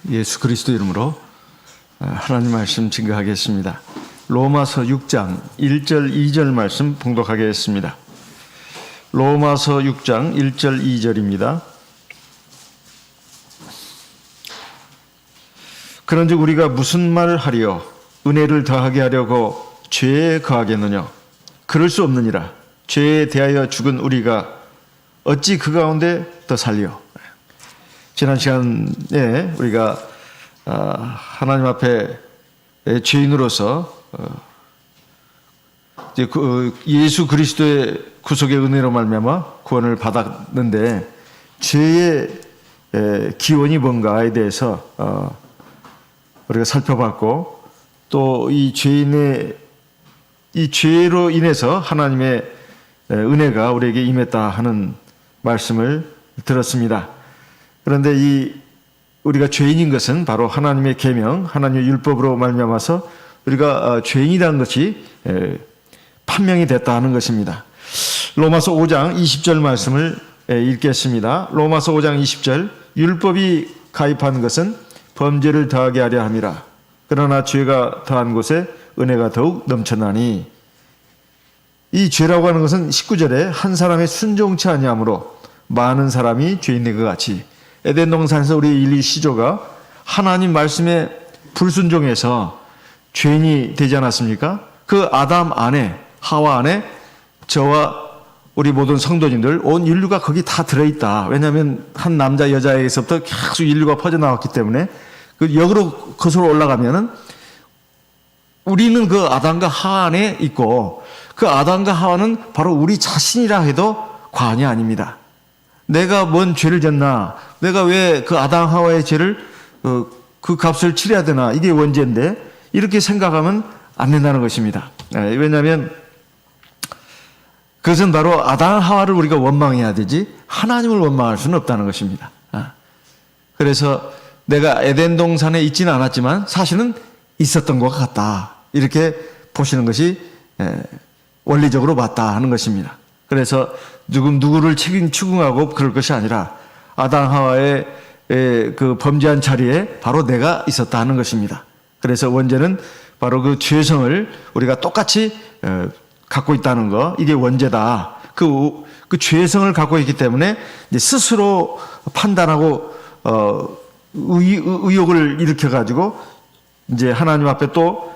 예수 그리스도 이름으로 하나님 말씀 증거하겠습니다. 로마서 6장 1절 2절 말씀 봉독하겠습니다. 로마서 6장 1절 2절입니다. 그런즉 우리가 무슨 말을 하리요? 은혜를 더하게 하려고 죄에 거하겠느냐? 그럴 수 없느니라. 죄에 대하여 죽은 우리가 어찌 그 가운데 더 살려? 지난 시간에 우리가 하나님 앞에 죄인으로서 이제 예수 그리스도의 구속의 은혜로 말미암아 구원을 받았는데 죄의 기원이 뭔가에 대해서 우리가 살펴봤고, 또 이 죄인의 이 죄로 인해서 하나님의 은혜가 우리에게 임했다 하는 말씀을 들었습니다. 그런데 우리가 죄인인 것은 바로 하나님의 계명, 하나님의 율법으로 말미암아서 우리가 죄인이라는 것이 판명이 됐다 하는 것입니다. 로마서 5장 20절 말씀을 읽겠습니다. 로마서 5장 20절, 율법이 가입한 것은 범죄를 더하게 하려 함이라. 그러나 죄가 더한 곳에 은혜가 더욱 넘쳐나니. 이 죄라고 하는 것은 19절에 한 사람의 순종치 아니함으로 많은 사람이 죄인된 것 같이, 에덴 동산에서 우리 인류 시조가 하나님 말씀에 불순종해서 죄인이 되지 않았습니까? 그 아담 안에, 하와 안에 저와 우리 모든 성도님들, 온 인류가 거기 다 들어있다. 왜냐하면 한 남자 여자에게서부터 계속 인류가 퍼져나왔기 때문에 그 역으로 거슬러 올라가면은 우리는 그 아담과 하와 안에 있고, 그 아담과 하와는 바로 우리 자신이라 해도 과언이 아닙니다. 내가 뭔 죄를 졌나? 내가 왜 그 아담 하와의 죄를 그 값을 치러야 되나? 이게 원죄인데 이렇게 생각하면 안 된다는 것입니다. 왜냐하면 그것은 바로 아담 하와를 우리가 원망해야 되지 하나님을 원망할 수는 없다는 것입니다. 그래서 내가 에덴 동산에 있지는 않았지만 사실은 있었던 것 같다, 이렇게 보시는 것이 원리적으로 맞다 하는 것입니다. 그래서 누구를 추궁하고 그럴 것이 아니라 아담 하와의 그 범죄한 자리에 바로 내가 있었다 하는 것입니다. 그래서 원죄는 바로 그 죄성을 우리가 똑같이 갖고 있다는 거, 이게 원죄다. 그 죄성을 갖고 있기 때문에 이제 스스로 판단하고 의욕을 일으켜 가지고 이제 하나님 앞에 또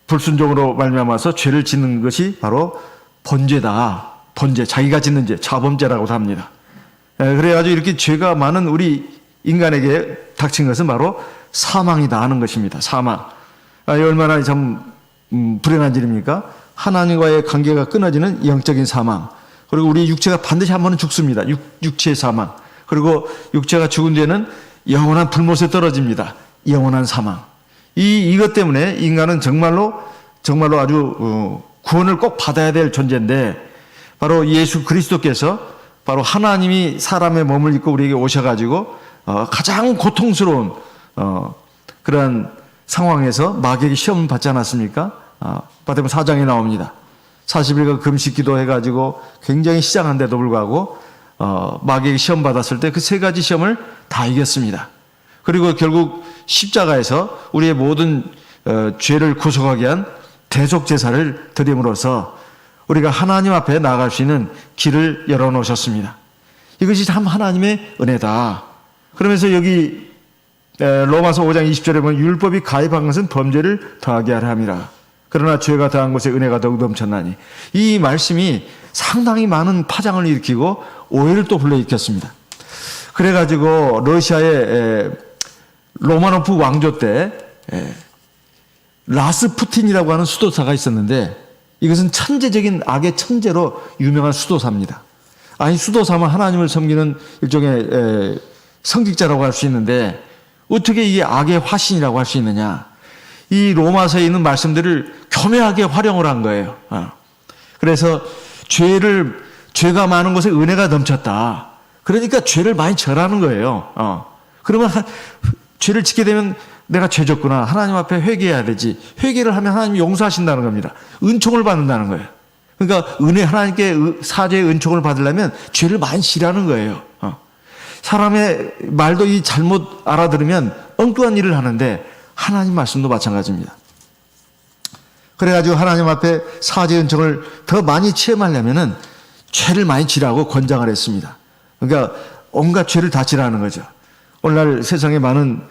불순종으로 말미암아서 죄를 짓는 것이 바로 번죄다. 번죄, 자기가 짓는 죄, 자범죄라고도 합니다. 그래가지고 이렇게 죄가 많은 우리 인간에게 닥친 것은 바로 사망이다 하는 것입니다. 사망. 얼마나 참 불행한 일입니까? 하나님과의 관계가 끊어지는 영적인 사망. 그리고 우리 육체가 반드시 한 번은 죽습니다. 육체의 사망. 그리고 육체가 죽은 뒤에는 영원한 불못에 떨어집니다. 영원한 사망. 이것 때문에 인간은 정말로 아주 구원을 꼭 받아야 될 존재인데, 바로 예수 그리스도께서 바로 하나님이 사람의 몸을 입고 우리에게 오셔가지고 가장 고통스러운 그런 상황에서 마귀에게 시험을 받지 않았습니까? 마태복음 4장에 나옵니다. 40일간 금식 기도해가지고 굉장히 시장한데도 불구하고 마귀에게 시험 받았을 때 그 세 가지 시험을 다 이겼습니다. 그리고 결국 십자가에서 우리의 모든 죄를 구속하게 한 대속 제사를 드림으로써 우리가 하나님 앞에 나아갈 수 있는 길을 열어놓으셨습니다. 이것이 참 하나님의 은혜다. 그러면서 여기 로마서 5장 20절에 보면 율법이 가입한 것은 범죄를 더하게 하려 함이라. 그러나 죄가 더한 곳에 은혜가 더욱 넘쳤나니. 이 말씀이 상당히 많은 파장을 일으키고 오해를 또 불러일으켰습니다. 그래가지고 러시아의 로마노프 왕조 때 라스푸틴이라고 하는 수도사가 있었는데, 이것은 천재적인 악의 천재로 유명한 수도사입니다. 아니, 수도사면 하나님을 섬기는 일종의 성직자라고 할 수 있는데 어떻게 이게 악의 화신이라고 할 수 있느냐. 이 로마서에 있는 말씀들을 교묘하게 활용을 한 거예요. 그래서 죄가 많은 곳에 은혜가 넘쳤다. 그러니까 죄를 많이 절하는 거예요. 그러면 죄를 짓게 되면 내가 죄졌구나, 하나님 앞에 회개해야 되지. 회개를 하면 하나님이 용서하신다는 겁니다. 은총을 받는다는 거예요. 그러니까 하나님께 사죄의 은총을 받으려면 죄를 많이 지라는 거예요. 사람의 말도 이 잘못 알아들으면 엉뚱한 일을 하는데 하나님 말씀도 마찬가지입니다. 그래가지고 하나님 앞에 사죄 은총을 더 많이 체험하려면은 죄를 많이 지라고 권장을 했습니다. 그러니까 온갖 죄를 다 지라는 거죠. 오늘날 세상에 많은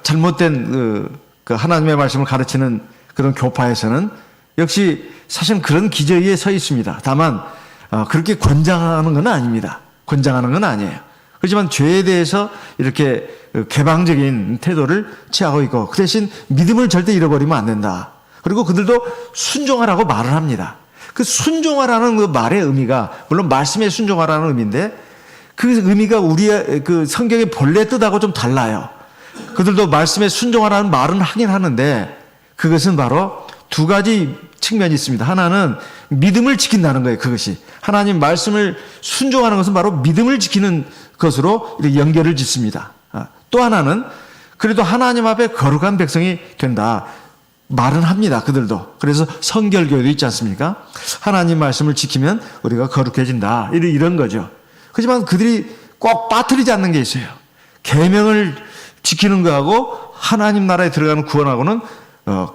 잘못된 그 하나님의 말씀을 가르치는 그런 교파에서는 역시 사실은 그런 기저위에 서 있습니다. 다만 그렇게 권장하는 건 아닙니다. 권장하는 건 아니에요. 그렇지만 죄에 대해서 이렇게 개방적인 태도를 취하고 있고 그 대신 믿음을 절대 잃어버리면 안 된다. 그리고 그들도 순종하라고 말을 합니다. 그 순종하라는 그 말의 의미가 물론 말씀에 순종하라는 의미인데 그 의미가 우리의 그 성경의 본래 뜻하고 좀 달라요. 그들도 말씀에 순종하라는 말은 하긴 하는데 그것은 바로 두 가지 측면이 있습니다. 하나는 믿음을 지킨다는 거예요. 그것이 하나님 말씀을 순종하는 것은 바로 믿음을 지키는 것으로 이렇게 연결을 짓습니다. 또 하나는 그래도 하나님 앞에 거룩한 백성이 된다 말은 합니다. 그들도. 그래서 성결교회도 있지 않습니까? 하나님 말씀을 지키면 우리가 거룩해진다 이런 거죠. 하지만 그들이 꼭 빠뜨리지 않는 게 있어요. 계명을 지키는 거하고 하나님 나라에 들어가는 구원하고는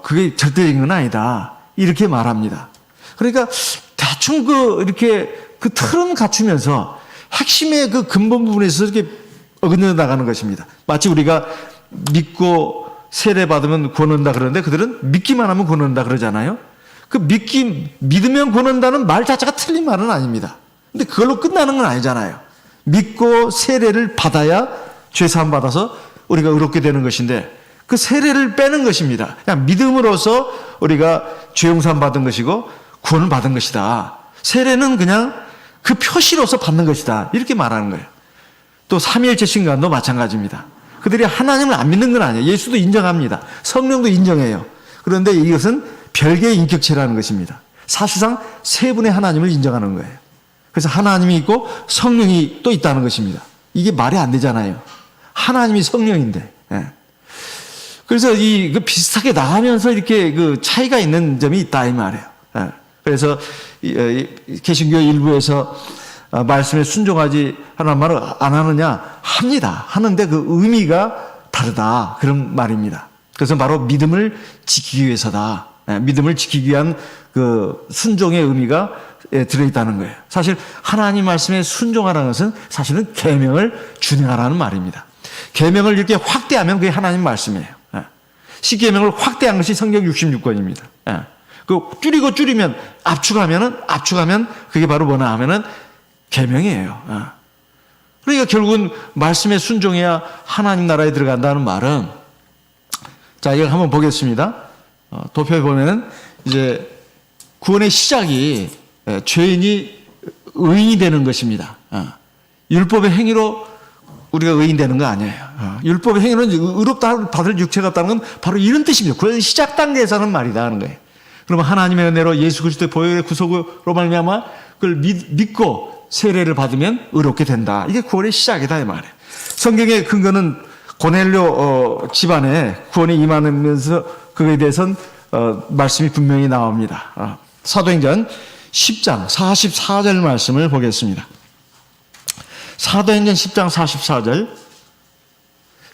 그게 절대적인 건 아니다. 이렇게 말합니다. 그러니까 대충 이렇게 그 틀은 갖추면서 핵심의 그 근본 부분에서 이렇게 어긋나 나가는 것입니다. 마치 우리가 믿고 세례 받으면 구원 얻는다 그러는데 그들은 믿기만 하면 구원 얻는다 그러잖아요. 그 믿으면 구원 얻는다는 말 자체가 틀린 말은 아닙니다. 근데 그걸로 끝나는 건 아니잖아요. 믿고 세례를 받아야 죄사함 받아서 우리가 의롭게 되는 것인데 그 세례를 빼는 것입니다. 그냥 믿음으로써 우리가 죄용산 받은 것이고 구원을 받은 것이다. 세례는 그냥 그 표시로서 받는 것이다. 이렇게 말하는 거예요. 또 삼위일체 신간도 마찬가지입니다. 그들이 하나님을 안 믿는 건 아니에요. 예수도 인정합니다. 성령도 인정해요. 그런데 이것은 별개의 인격체라는 것입니다. 사실상 세 분의 하나님을 인정하는 거예요. 그래서 하나님이 있고 성령이 또 있다는 것입니다. 이게 말이 안 되잖아요. 하나님이 성령인데. 예. 그래서 비슷하게 나가면서 이렇게 그 차이가 있는 점이 있다 이 말이에요. 예. 그래서 개신교 일부에서 말씀에 순종하지 하는 말을 안 하느냐 합니다. 하는데 그 의미가 다르다 그런 말입니다. 그래서 바로 믿음을 지키기 위해서다. 믿음을 지키기 위한 그 순종의 의미가 들어있다는 거예요. 사실 하나님 말씀에 순종하라는 것은 사실은 계명을 준행하라는 말입니다. 계명을 이렇게 확대하면 그게 하나님 말씀이에요. 십계명을 확대한 것이 성경 66권입니다. 그 줄이면 압축하면 그게 바로 뭐냐 하면은 계명이에요. 그러니까 결국은 말씀에 순종해야 하나님 나라에 들어간다는 말은 자 이걸 한번 보겠습니다. 도표에 보면은 이제 구원의 시작이 죄인이 의인이 되는 것입니다. 율법의 행위로 우리가 의인 되는 거 아니에요. 율법의 행위는 의롭다 받을 육체가 없다는 건 바로 이런 뜻입니다. 구원의 시작 단계에서는 말이다 하는 거예요. 그러면 하나님의 은혜로 예수 그리스도의 보혈의 구속으로 말미암아 그걸 믿고 세례를 받으면 의롭게 된다. 이게 구원의 시작이다 이 말이에요. 성경의 근거는 고넬료 집안에 구원이 임하면서 그거에 대해서는 말씀이 분명히 나옵니다. 사도행전 10장 44절 말씀을 보겠습니다. 사도행전 10장 44절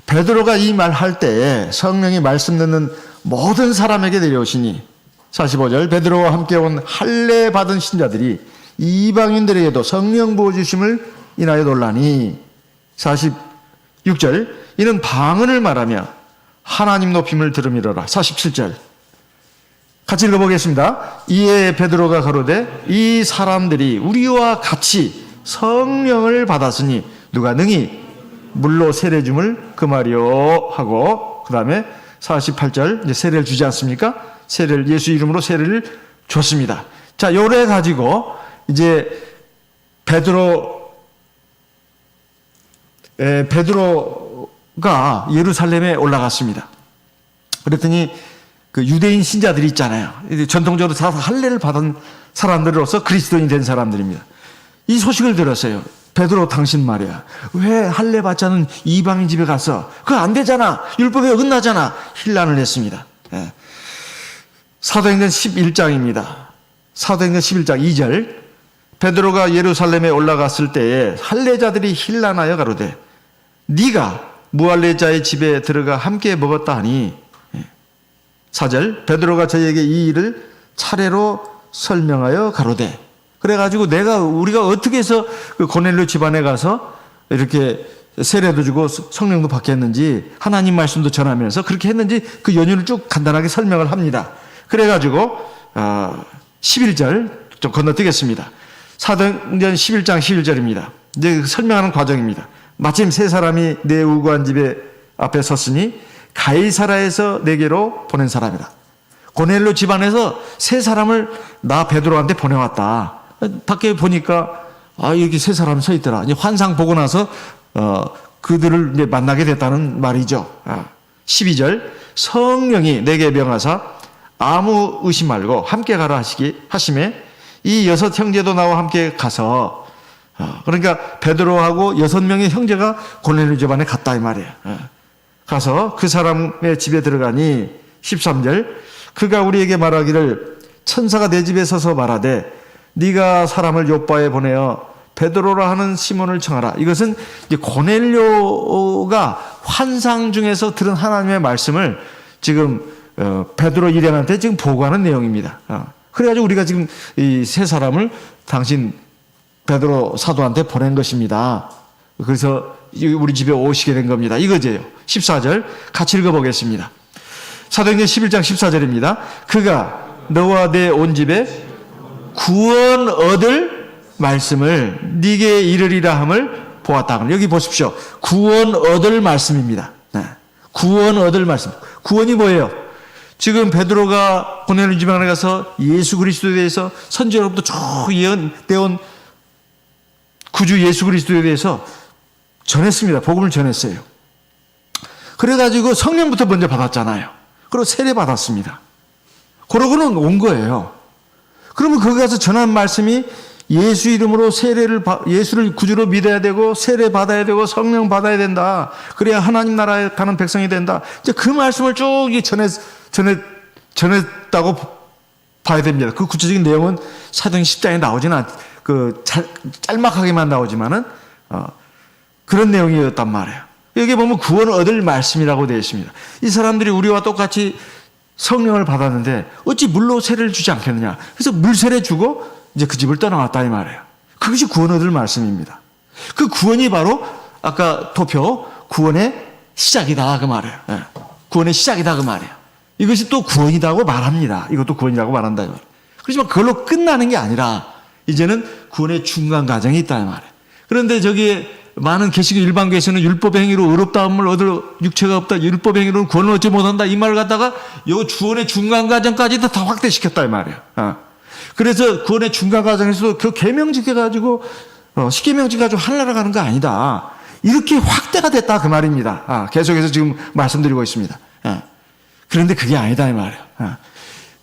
베드로가 이 말 할 때에 성령이 말씀 듣는 모든 사람에게 내려오시니 45절 베드로와 함께 온 할례 받은 신자들이 이방인들에게도 성령 부어주심을 인하여 놀라니 46절 이는 방언을 말하며 하나님 높임을 들음이로라 47절 같이 읽어보겠습니다. 이에 베드로가 가로되 이 사람들이 우리와 같이 성령을 받았으니 누가 능히 물로 세례 줌을 금하려 하고 그 다음에 48절 이제 세례를 주지 않습니까? 세례를 예수 이름으로 세례를 줬습니다. 자, 요래 가지고 이제 베드로가 예루살렘에 올라갔습니다. 그랬더니 그 유대인 신자들이 있잖아요. 전통적으로 다 할례를 받은 사람들로서 그리스도인이 된 사람들입니다. 이 소식을 들었어요. 베드로 당신 말이야. 왜 할례 받지 않은 이방인 집에 가서 그거 안 되잖아. 율법에 어긋나잖아. 힐난을 했습니다. 예. 사도행전 11장입니다. 사도행전 11장 2절 베드로가 예루살렘에 올라갔을 때에 할례자들이 힐난하여 가로되 네가 무할례자의 집에 들어가 함께 먹었다 하니 4절 베드로가 저에게 이 일을 차례로 설명하여 가로되 그래가지고 우리가 어떻게 해서 그 고넬료 집안에 가서 이렇게 세례도 주고 성령도 받게 했는지 하나님 말씀도 전하면서 그렇게 했는지 그 연유를 쭉 간단하게 설명을 합니다. 그래가지고 11절 좀 건너뛰겠습니다. 사도행전 11장 11절입니다. 이제 설명하는 과정입니다. 마침 세 사람이 내 우고한 집에 앞에 섰으니 가이사라에서 내게로 보낸 사람이다. 고넬료 집안에서 세 사람을 나 베드로한테 보내왔다. 밖에 보니까 여기 세 사람이 서 있더라. 이제 환상 보고 나서 그들을 이제 만나게 됐다는 말이죠. 12절 성령이 내게 명하사 아무 의심 말고 함께 가라 하심에 이 6 형제도 나와 함께 가서 그러니까 베드로하고 6명의 형제가 고넬료 집안에 갔다 이 말이에요. 가서 그 사람의 집에 들어가니 13절 그가 우리에게 말하기를 천사가 내 집에 서서 말하되 네가 사람을 요바에 보내어 베드로라 하는 시몬을 청하라. 이것은 이제 고넬료가 환상 중에서 들은 하나님의 말씀을 지금 베드로 일행한테 지금 보고하는 내용입니다. 그래가지고 우리가 지금 이 세 사람을 당신 베드로 사도한테 보낸 것입니다. 그래서 우리 집에 오시게 된 겁니다. 이거죠. 14절 같이 읽어보겠습니다. 사도행전 11장 14절입니다. 그가 너와 내 온 집에 구원 얻을 말씀을 네게 이르리라 함을 보았다. 여기 보십시오. 구원 얻을 말씀입니다. 구원 얻을 말씀. 구원이 뭐예요? 지금 베드로가 고넬료 집안에 가서 예수 그리스도에 대해서 선지자로부터 쭉 예언되어 구주 예수 그리스도에 대해서 전했습니다. 복음을 전했어요. 그래가지고 성령부터 먼저 받았잖아요. 그리고 세례 받았습니다. 그러고는 온 거예요. 그러면 거기 가서 전한 말씀이 예수 이름으로 예수를 구주로 믿어야 되고 세례 받아야 되고 성령 받아야 된다. 그래야 하나님 나라에 가는 백성이 된다. 이제 그 말씀을 쭉 전했다고 봐야 됩니다. 그 구체적인 내용은 사도행 10장에 나오지는 짤막하게만 나오지만은 그런 내용이었단 말이에요. 여기 보면 구원을 얻을 말씀이라고 되어 있습니다. 이 사람들이 우리와 똑같이 성령을 받았는데 어찌 물로 세례를 주지 않겠느냐. 그래서 물 세례 주고 이제 그 집을 떠나왔다 이 말이에요. 그것이 구원 얻을 말씀입니다. 그 구원이 바로 아까 도표 구원의 시작이다 그 말이에요. 구원의 시작이다 그 말이에요. 이것이 또 구원이라고 말합니다. 이것도 구원이라고 말한다 이 말이에요. 그렇지만 그걸로 끝나는 게 아니라 이제는 구원의 중간 과정이 있다 이 말이에요. 그런데 저기에 많은 개신교 일반교에서는 율법 행위로 의롭다함을 얻을 육체가 없다. 율법 행위로는 구원을 얻지 못한다. 이 말을 갖다가 요 구원의 중간 과정까지도 다 확대시켰다 이 말이에요. 그래서 구원의 중간 과정에서도 그 계명 지켜가지고 10계명 지켜가지고 하늘나라 가는 거 아니다. 이렇게 확대가 됐다 그 말입니다. 계속해서 지금 말씀드리고 있습니다. 그런데 그게 아니다 이 말이에요.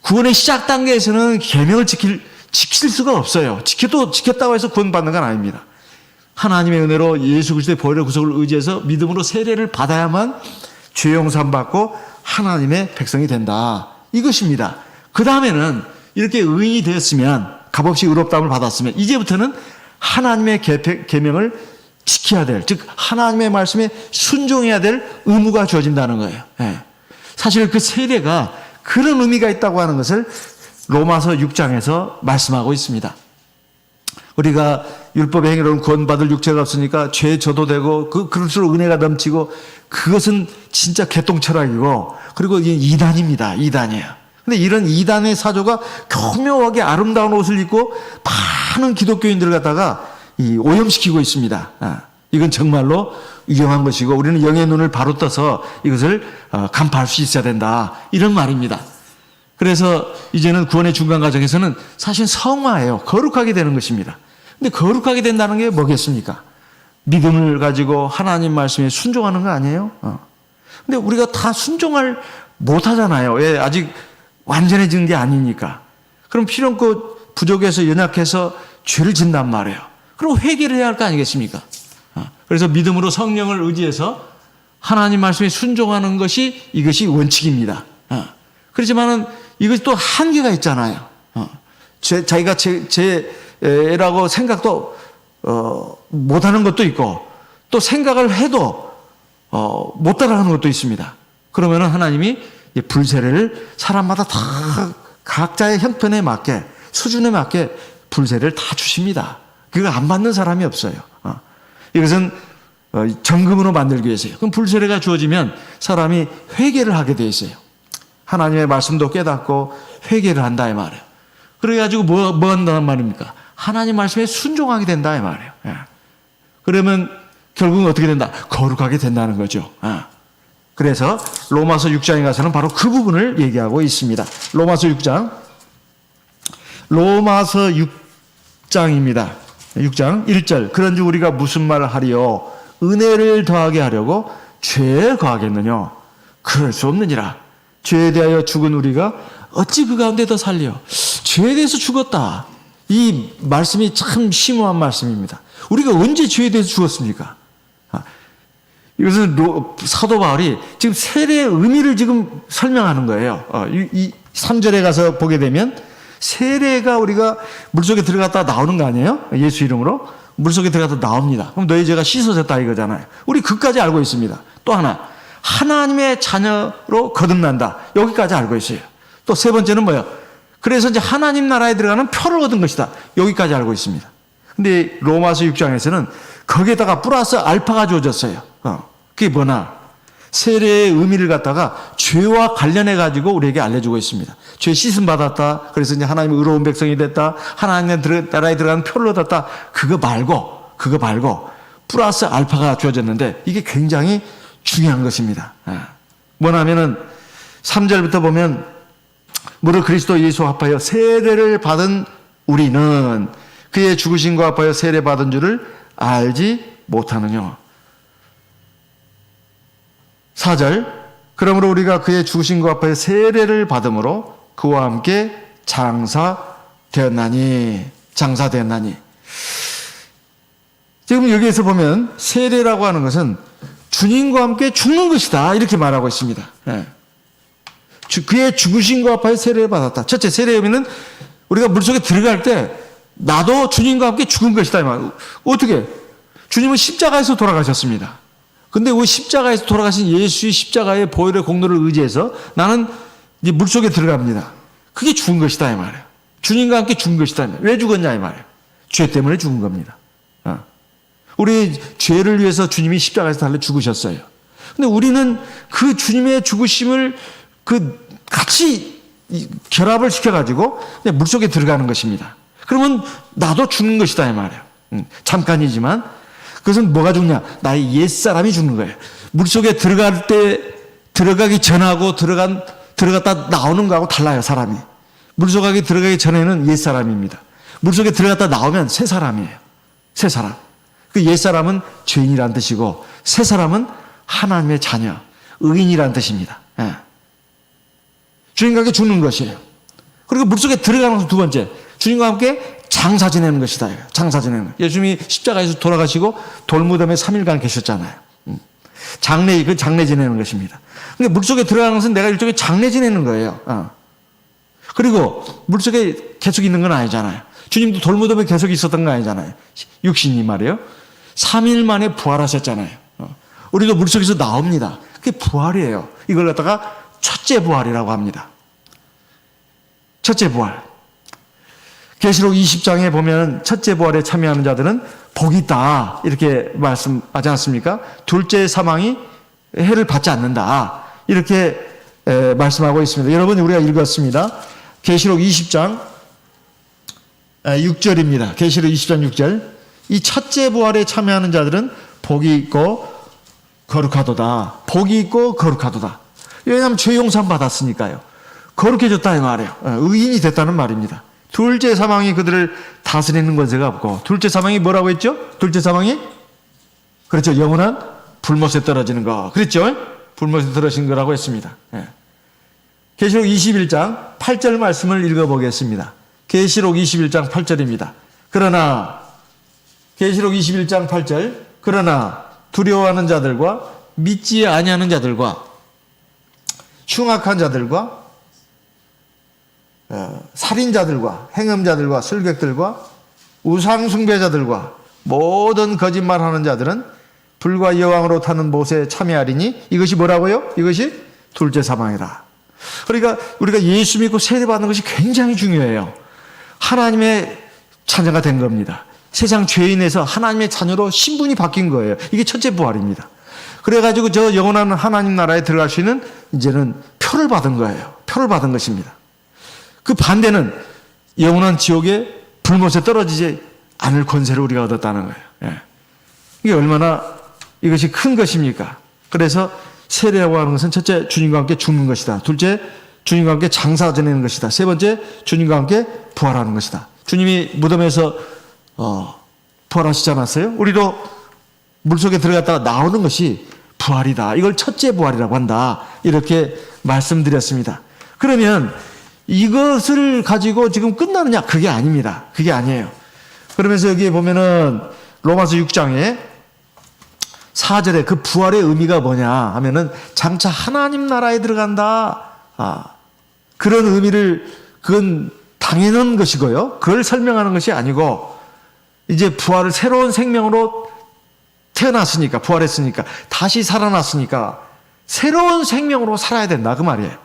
구원의 시작 단계에서는 계명을 지킬 수가 없어요. 지켰다고 해서 구원받는 건 아닙니다. 하나님의 은혜로 예수 그리스도의 보혈의 구속을 의지해서 믿음으로 세례를 받아야만 죄 용서함 받고 하나님의 백성이 된다. 이것입니다. 그 다음에는 이렇게 의인이 되었으면 값없이 의롭다함을 받았으면 이제부터는 하나님의 계명을 지켜야 될, 즉 하나님의 말씀에 순종해야 될 의무가 주어진다는 거예요. 사실 그 세례가 그런 의미가 있다고 하는 것을 로마서 6장에서 말씀하고 있습니다. 우리가 율법의 행위로는 구원받을 육체가 없으니까 죄에 져도 되고 그럴수록 은혜가 넘치고 그것은 진짜 개똥철학이고 그리고 이단입니다. 이단이에요. 근데 이런 이단의 사조가 교묘하게 아름다운 옷을 입고 많은 기독교인들을 갖다가 오염시키고 있습니다. 이건 정말로 위험한 것이고 우리는 영의 눈을 바로 떠서 이것을 간파할 수 있어야 된다. 이런 말입니다. 그래서 이제는 구원의 중간 과정에서는 사실 성화예요. 거룩하게 되는 것입니다. 근데 거룩하게 된다는 게 뭐겠습니까? 믿음을 가지고 하나님 말씀에 순종하는 거 아니에요? 근데 우리가 다 순종을 못 하잖아요. 왜? 아직 완전해진 게 아니니까. 그럼 필요없고 부족해서 연약해서 죄를 짓단 말이에요. 그럼 회개를 해야 할 거 아니겠습니까? 그래서 믿음으로 성령을 의지해서 하나님 말씀에 순종하는 이것이 원칙입니다. 그렇지만은 이것이 또 한계가 있잖아요. 자기가 라고 생각도 못하는 것도 있고, 또 생각을 해도 못 따라가는 것도 있습니다. 그러면은 하나님이 불세례를 사람마다 다 각자의 형편에 맞게, 수준에 맞게 불세례를 다 주십니다. 그거 안 받는 사람이 없어요. 이것은 정금으로 만들기 위해서요. 그럼 불세례가 주어지면 사람이 회개를 하게 돼 있어요. 하나님의 말씀도 깨닫고 회개를 한다 이 말이에요. 그래가지고 뭐 한다는 말입니까? 하나님 말씀에 순종하게 된다 이 말이에요. 그러면 결국은 어떻게 된다? 거룩하게 된다는 거죠. 그래서 로마서 6장에 가서는 바로 그 부분을 얘기하고 있습니다. 로마서 6장입니다. 6장 1절. 그런즉 우리가 무슨 말을 하리요? 은혜를 더하게 하려고 죄에 거하겠느냐? 그럴 수 없느니라. 죄에 대하여 죽은 우리가 어찌 그 가운데 더 살려? 죄에 대해서 죽었다. 이 말씀이 참 심오한 말씀입니다. 우리가 언제 죄에 대해서 죽었습니까? 이것은 사도 바울이 지금 세례의 의미를 지금 설명하는 거예요. 이 3절에 가서 보게 되면 세례가 우리가 물속에 들어갔다 나오는 거 아니에요? 예수 이름으로 물속에 들어갔다 나옵니다. 그럼 너희 죄가 씻어졌다 이거잖아요. 우리 그까지 알고 있습니다. 또 하나, 하나님의 자녀로 거듭난다. 여기까지 알고 있어요. 또 세 번째는 뭐예요? 그래서 이제 하나님 나라에 들어가는 표를 얻은 것이다. 여기까지 알고 있습니다. 근데 로마서 6장에서는 거기에다가 플러스 알파가 주어졌어요. 그게 뭐냐? 세례의 의미를 갖다가 죄와 관련해 가지고 우리에게 알려주고 있습니다. 죄 씻음 받았다. 그래서 이제 하나님의 의로운 백성이 됐다. 하나님의 나라에 들어가는 표를 얻었다. 그거 말고 플러스 알파가 주어졌는데 이게 굉장히 중요한 것입니다. 뭐냐면은 3절부터 보면 무릇 그리스도 예수 합하여 세례를 받은 우리는 그의 죽으심과 합하여 세례 받은 줄을 알지 못하느냐. 4절. 그러므로 우리가 그의 죽으심과 합하여 세례를 받음으로 그와 함께 장사되었나니. 지금 여기에서 보면 세례라고 하는 것은 주님과 함께 죽는 것이다 이렇게 말하고 있습니다. 그의 죽으심과 합하여 세례를 받았다. 첫째, 세례의 의미는 우리가 물속에 들어갈 때 나도 주님과 함께 죽은 것이다 이 말. 어떻게? 주님은 십자가에서 돌아가셨습니다. 근데 그 십자가에서 돌아가신 예수의 십자가의 보혈의 공로를 의지해서 나는 이제 물속에 들어갑니다. 그게 죽은 것이다 이 말이에요. 주님과 함께 죽은 것이다. 왜 죽었냐 이 말이에요. 죄 때문에 죽은 겁니다. 우리 죄를 위해서 주님이 십자가에서 달려 죽으셨어요. 근데 우리는 그 주님의 죽으심을 같이 결합을 시켜가지고 물속에 들어가는 것입니다. 그러면 나도 죽는 것이다 이 말이에요. 잠깐이지만 그것은 뭐가 죽냐? 나의 옛사람이 죽는 거예요. 물속에 들어가기 전하고 들어갔다 나오는 거하고 달라요, 사람이. 물속에 들어가기 전에는 옛사람입니다. 물속에 들어갔다 나오면 새 사람이에요. 새 사람. 그 옛사람은 죄인이란 뜻이고 새 사람은 하나님의 자녀, 의인이란 뜻입니다. 주님과 함께 죽는 것이에요. 그리고 물속에 들어가는 것은 두 번째, 주님과 함께 장사 지내는 것이다. 장사 지내는 것. 예수님이 십자가에서 돌아가시고 돌무덤에 3일간 계셨잖아요. 장례 지내는 것입니다. 근데 물속에 들어가는 것은 내가 일종의 장례 지내는 거예요. 그리고 물속에 계속 있는 건 아니잖아요. 주님도 돌무덤에 계속 있었던 거 아니잖아요. 육신이 말이에요. 3일 만에 부활하셨잖아요. 우리도 물속에서 나옵니다. 그게 부활이에요. 이걸 갖다가 첫째 부활이라고 합니다. 첫째 부활. 계시록 20장에 보면 첫째 부활에 참여하는 자들은 복이 있다 이렇게 말씀하지 않습니까? 둘째 사망이 해를 받지 않는다 이렇게 말씀하고 있습니다. 여러분 우리가 읽었습니다. 계시록 20장 6절입니다. 계시록 20장 6절. 이 첫째 부활에 참여하는 자들은 복이 있고 거룩하도다. 복이 있고 거룩하도다. 왜냐하면 죄 용서 받았으니까요. 거룩해졌다 이 말이에요. 의인이 됐다는 말입니다. 둘째 사망이 그들을 다스리는 권세가 없고, 둘째 사망이 뭐라고 했죠? 둘째 사망이? 그렇죠. 영원한 불못에 떨어지는 거. 그랬죠? 불못에 떨어진 거라고 했습니다. 계시록 21장 8절 말씀을 읽어보겠습니다. 계시록 21장 8절입니다. 그러나 계시록 21장 8절 그러나 두려워하는 자들과 믿지 아니하는 자들과 흉악한 자들과 살인자들과 행음자들과 술객들과 우상 숭배자들과 모든 거짓말하는 자들은 불과 여왕으로 타는 못에 참여하리니 이것이 뭐라고요? 이것이 둘째 사망이라. 그러니까 우리가 예수 믿고 세례받는 것이 굉장히 중요해요. 하나님의 자녀가 된 겁니다. 세상 죄인에서 하나님의 자녀로 신분이 바뀐 거예요. 이게 첫째 부활입니다. 그래가지고 저 영원한 하나님 나라에 들어갈 수 있는 이제는 표를 받은 거예요. 표를 받은 것입니다. 그 반대는 영원한 지옥에 불못에 떨어지지 않을 권세를 우리가 얻었다는 거예요. 예. 이게 얼마나 이것이 큰 것입니까? 그래서 세례라고 하는 것은 첫째, 주님과 함께 죽는 것이다. 둘째, 주님과 함께 장사 지내는 것이다. 세 번째, 주님과 함께 부활하는 것이다. 주님이 무덤에서 부활하시지 않았어요? 우리도 물속에 들어갔다가 나오는 것이 부활이다. 이걸 첫째 부활이라고 한다. 이렇게 말씀드렸습니다. 그러면 이것을 가지고 지금 끝나느냐? 그게 아닙니다. 그게 아니에요. 그러면서 여기에 보면은 로마서 6장에 4절에 그 부활의 의미가 뭐냐 하면은 장차 하나님 나라에 들어간다. 그런 의미를 그건 당연한 것이고요. 그걸 설명하는 것이 아니고 이제 부활을 새로운 생명으로 태어났으니까 부활했으니까 다시 살아났으니까 새로운 생명으로 살아야 된다 그 말이에요.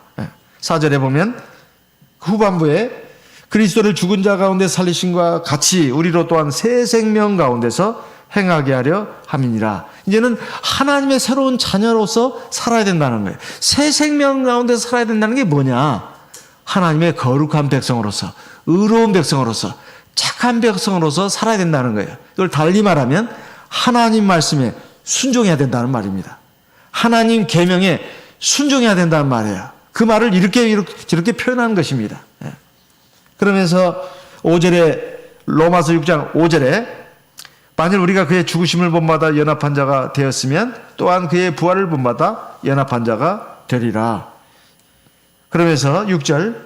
4절에 보면 후반부에 그리스도를 죽은 자 가운데 살리심과 같이 우리로 또한 새 생명 가운데서 행하게 하려 함이니라. 이제는 하나님의 새로운 자녀로서 살아야 된다는 거예요. 새 생명 가운데서 살아야 된다는 게 뭐냐? 하나님의 거룩한 백성으로서, 의로운 백성으로서, 착한 백성으로서 살아야 된다는 거예요. 이걸 달리 말하면 하나님 말씀에 순종해야 된다는 말입니다. 하나님 계명에 순종해야 된다는 말이에요. 그 말을 이렇게 표현하는 것입니다. 그러면서 5절에 로마서 6장 5절에 만일 우리가 그의 죽으심을 본받아 연합한 자가 되었으면 또한 그의 부활을 본받아 연합한 자가 되리라. 그러면서 6절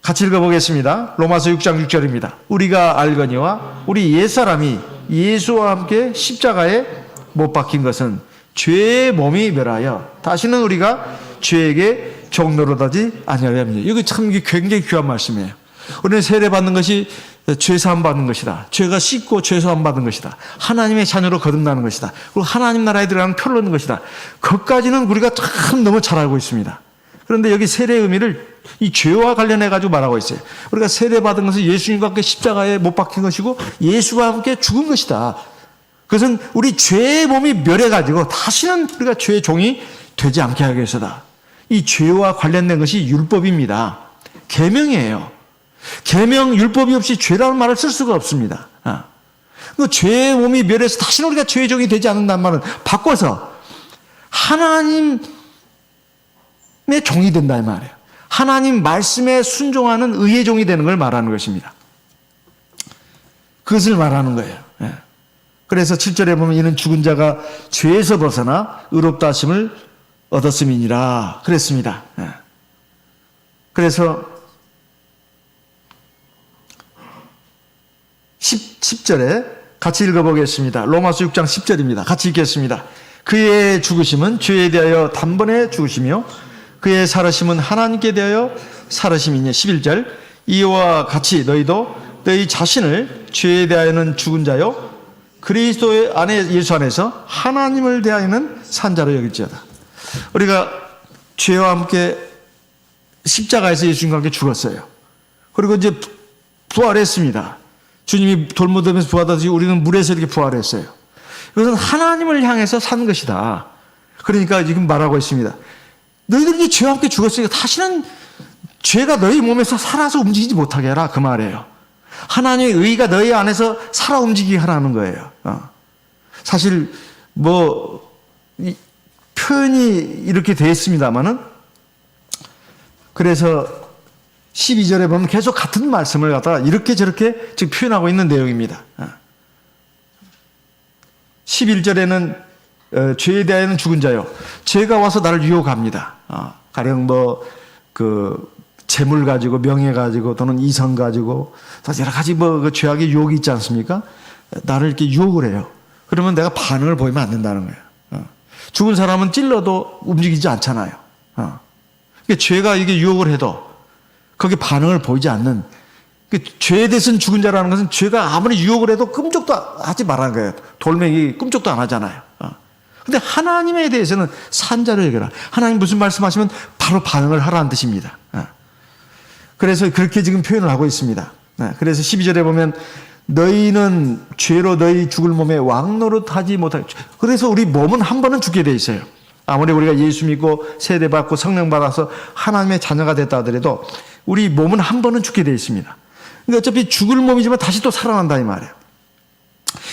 같이 읽어보겠습니다. 로마서 6장 6절입니다. 우리가 알거니와 우리 옛사람이 예수와 함께 십자가에 못 박힌 것은 죄의 몸이 멸하여 다시는 우리가 죄에게 종노릇하지 아니하려 합니다. 이거 참 굉장히 귀한 말씀이에요. 우리는 세례받는 것이 죄사함 받는 것이다. 죄가 씻고 죄사함 받는 것이다. 하나님의 자녀로 거듭나는 것이다. 그리고 하나님 나라에 들어가는 표를 얻는 것이다. 그것까지는 우리가 참 너무 잘 알고 있습니다. 그런데 여기 세례의 의미를 이 죄와 관련해 가지고 말하고 있어요. 우리가 세례받은 것은 예수님과 함께 십자가에 못 박힌 것이고 예수와 함께 죽은 것이다. 그것은 우리 죄의 몸이 멸해 가지고 다시는 우리가 죄의 종이 되지 않게 하기 위해서다. 이 죄와 관련된 것이 율법입니다. 계명이에요. 계명 율법이 없이 죄라는 말을 쓸 수가 없습니다. 그 죄의 몸이 멸해서 다시는 우리가 죄의 종이 되지 않는다는 말은 바꿔서 하나님의 종이 된다 이 말이에요. 하나님 말씀에 순종하는 의의 종이 되는 걸 말하는 것입니다. 그것을 말하는 거예요. 그래서 7절에 보면 이는 죽은 자가 죄에서 벗어나 의롭다 하심을 얻었음이니라 그랬습니다. 그래서 10절에 같이 읽어보겠습니다. 로마서 6장 10절입니다. 같이 읽겠습니다. 그의 죽으심은 죄에 대하여 단번에 죽으시며 그의 살으심은 하나님께 대하여 살으심이니 11절 이와 같이 너희도 너희 자신을 죄에 대하여는 죽은 자요 그리스도의 안에 예수 안에서 하나님을 대하여는 산 자로 여길지어다. 우리가 죄와 함께 십자가에서 예수님과 함께 죽었어요. 그리고 이제 부활했습니다. 주님이 돌무덤에서 부활하듯이 우리는 물에서 이렇게 부활했어요. 이것은 하나님을 향해서 산 것이다. 그러니까 지금 말하고 있습니다. 너희들이 죄와 함께 죽었으니까 다시는 죄가 너희 몸에서 살아서 움직이지 못하게 해라. 그 말이에요. 하나님의 의가 너희 안에서 살아 움직이게 하라는 거예요. 사실 표현이 이렇게 되어 있습니다만은 그래서 12절에 보면 계속 같은 말씀을 갖다가 이렇게 저렇게 지금 표현하고 있는 내용입니다. 11절에는 죄에 대하여는 죽은 자요. 죄가 와서 나를 유혹합니다. 가령 재물 가지고 명예 가지고 또는 이성 가지고 여러 가지 그 죄악의 유혹이 있지 않습니까? 나를 이렇게 유혹을 해요. 그러면 내가 반응을 보이면 안 된다는 거예요. 죽은 사람은 찔러도 움직이지 않잖아요. 그러니까 죄가 이게 유혹을 해도 거기에 반응을 보이지 않는 죄에 대해서는 죽은 자라는 것은 죄가 아무리 유혹을 해도 끔찍도 하지 말라는 거예요. 돌멩이 끔찍도 안 하잖아요. 근데 하나님에 대해서는 산 자를 여겨라. 하나님 무슨 말씀하시면 바로 반응을 하라는 뜻입니다. 그래서 그렇게 지금 표현을 하고 있습니다. 그래서 12절에 보면 너희는 죄로 너희 죽을 몸에 왕노릇하지 못하게. 그래서 우리 몸은 한 번은 죽게 돼 있어요. 아무리 우리가 예수 믿고 세례받고 성령 받아서 하나님의 자녀가 됐다 하더라도 우리 몸은 한 번은 죽게 돼 있습니다. 그러니까 어차피 죽을 몸이지만 다시 또 살아난다 이 말이에요.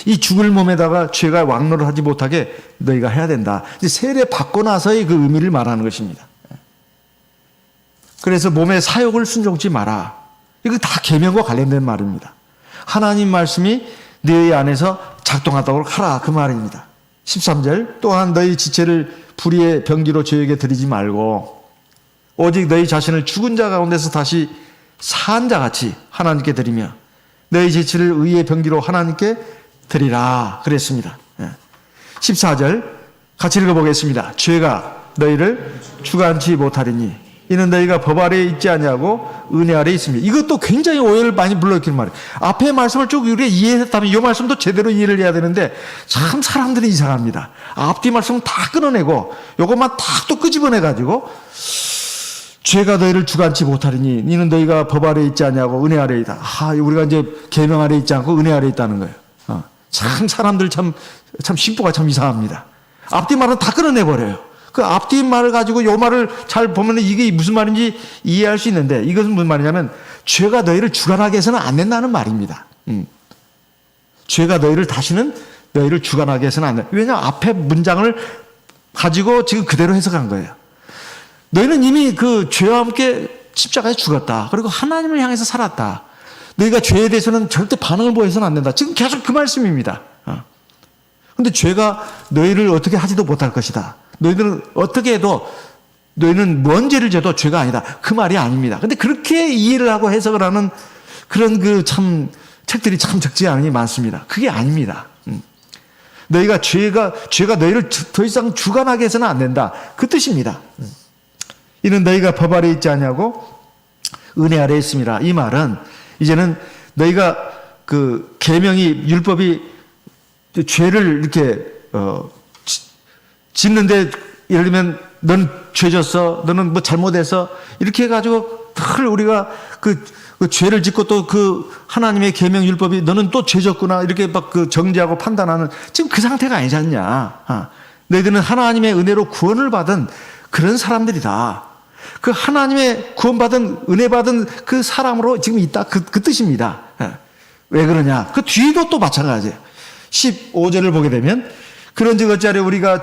이 죽을 몸에다가 죄가 왕노를 하지 못하게 너희가 해야 된다. 이제 세례 받고 나서의 그 의미를 말하는 것입니다. 그래서 몸의 사욕을 순종치 마라. 이거 다 계명과 관련된 말입니다. 하나님 말씀이 너희 안에서 작동하도록 하라 그 말입니다. 13절 또한 너희 지체를 불의의 병기로 죄에게 드리지 말고 오직 너희 자신을 죽은 자 가운데서 다시 산 자같이 하나님께 드리며 너희 지체를 의의 병기로 하나님께 드리라 그랬습니다. 14절 같이 읽어보겠습니다. 죄가 너희를 주관치 못하리니 이는 너희가 법 아래에 있지 아니하고 은혜 아래에 있습니다. 이것도 굉장히 오해를 많이 불러일으키는 말이에요. 앞에 말씀을 쭉 우리가 이해했다면 이 말씀도 제대로 이해를 해야 되는데 참 사람들이 이상합니다. 앞뒤 말씀은 다 끊어내고 이것만 딱 또 끄집어내가지고 죄가 너희를 주관치 못하리니 이는 너희가 법 아래에 있지 아니하고 은혜 아래에 있다. 우리가 이제 계명 아래에 있지 않고 은혜 아래에 있다는 거예요. 참 사람들 참 심보가 참 이상합니다. 앞뒤 말은 다 끊어내버려요. 그 앞뒤 말을 가지고 이 말을 잘 보면 이게 무슨 말인지 이해할 수 있는데 이것은 무슨 말이냐면 죄가 너희를 주관하게 해서는 안 된다는 말입니다. 죄가 너희를 다시는 너희를 주관하게 해서는 안 된다. 왜냐하면 앞에 문장을 가지고 지금 그대로 해석한 거예요. 너희는 이미 그 죄와 함께 십자가에 죽었다. 그리고 하나님을 향해서 살았다. 너희가 죄에 대해서는 절대 반응을 보여서는 안 된다. 지금 계속 그 말씀입니다. 그런데 죄가 너희를 어떻게 하지도 못할 것이다. 너희들은 어떻게 해도 너희는 뭔 죄를 져도 죄가 아니다. 그 말이 아닙니다. 근데 그렇게 이해를 하고 해석을 하는 그런 그 참 책들이 참 적지 않으니 많습니다. 그게 아닙니다. 너희가 죄가 너희를 더 이상 주관하게 해서는 안 된다. 그 뜻입니다. 이는 너희가 법 아래에 있지 아니하고 은혜 아래에 있습니다. 이 말은 이제는 너희가 그 계명이 율법이 죄를 이렇게 짓는데 예를 들면 넌 죄졌어, 너는 뭐 잘못해서 이렇게 해가지고 늘 우리가 그 죄를 짓고 또 그 하나님의 계명 율법이 너는 또 죄졌구나 이렇게 막 그 정죄하고 판단하는 지금 그 상태가 아니지 않냐. 너희들은 하나님의 은혜로 구원을 받은 그런 사람들이다. 그 하나님의 구원받은 은혜 받은 그 사람으로 지금 있다 그 뜻입니다. 왜 그러냐? 그 뒤도 또 마찬가지예요. 15절을 보게 되면 그런즉 어찌하려 우리가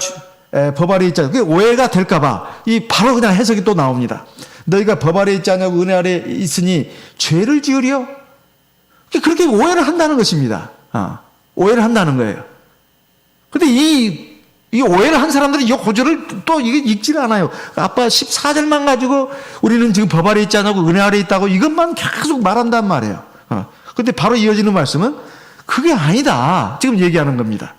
법 아래에 있지 않고 오해가 될까봐 이 바로 그냥 해석이 또 나옵니다. 너희가 법 아래에 있지 않냐고 은혜 아래에 있으니 죄를 지으려? 그렇게 오해를 한다는 것입니다. 오해를 한다는 거예요. 근데 이 오해를 한 사람들이 이 구절을 또 이게 읽지를 않아요. 아빠 14절만 가지고 우리는 지금 법 아래에 있지 않냐고 은혜 아래에 있다고 이것만 계속 말한단 말이에요. 근데 바로 이어지는 말씀은 그게 아니다. 지금 얘기하는 겁니다.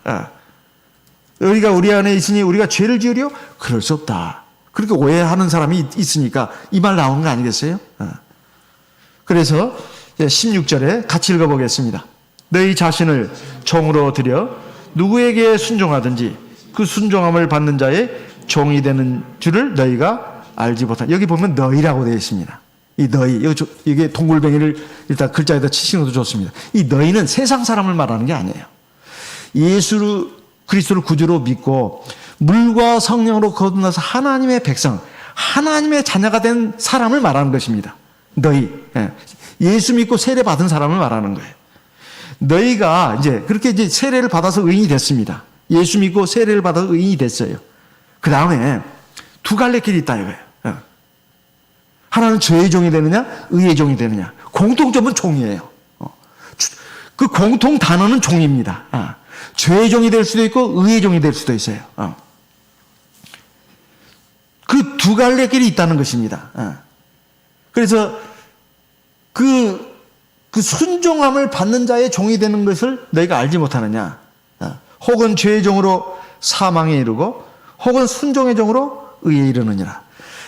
너희가 우리 안에 있으니 우리가 죄를 지으려? 그럴 수 없다. 그렇게 오해하는 사람이 있으니까 이 말 나온 거 아니겠어요? 그래서 16절에 같이 읽어보겠습니다. 너희 자신을 종으로 들여 누구에게 순종하든지 그 순종함을 받는 자의 종이 되는 줄을 너희가 알지 못한다. 여기 보면 너희라고 되어 있습니다. 이 너희, 이게 동글뱅이를 일단 글자에다 치시는 것도 좋습니다. 이 너희는 세상 사람을 말하는 게 아니에요. 예수 그리스도를 구주로 믿고 물과 성령으로 거듭나서 하나님의 백성, 하나님의 자녀가 된 사람을 말하는 것입니다. 너희. 예수 믿고 세례 받은 사람을 말하는 거예요. 너희가 이제 그렇게 이제 세례를 받아서 의인이 됐습니다. 예수 믿고 세례를 받아서 의인이 됐어요. 그 다음에 두 갈래 길이 있다 이거예요. 하나는 죄의 종이 되느냐, 의의 종이 되느냐. 공통점은 종이에요. 그 공통 단어는 종입니다. 죄의 종이 될 수도 있고 의의 종이 될 수도 있어요. 그 두 갈래 길이 있다는 것입니다. 그래서 그 순종함을 받는 자의 종이 되는 것을 너희가 알지 못하느냐. 혹은 죄의 종으로 사망에 이르고 혹은 순종의 종으로 의에 이르느니라.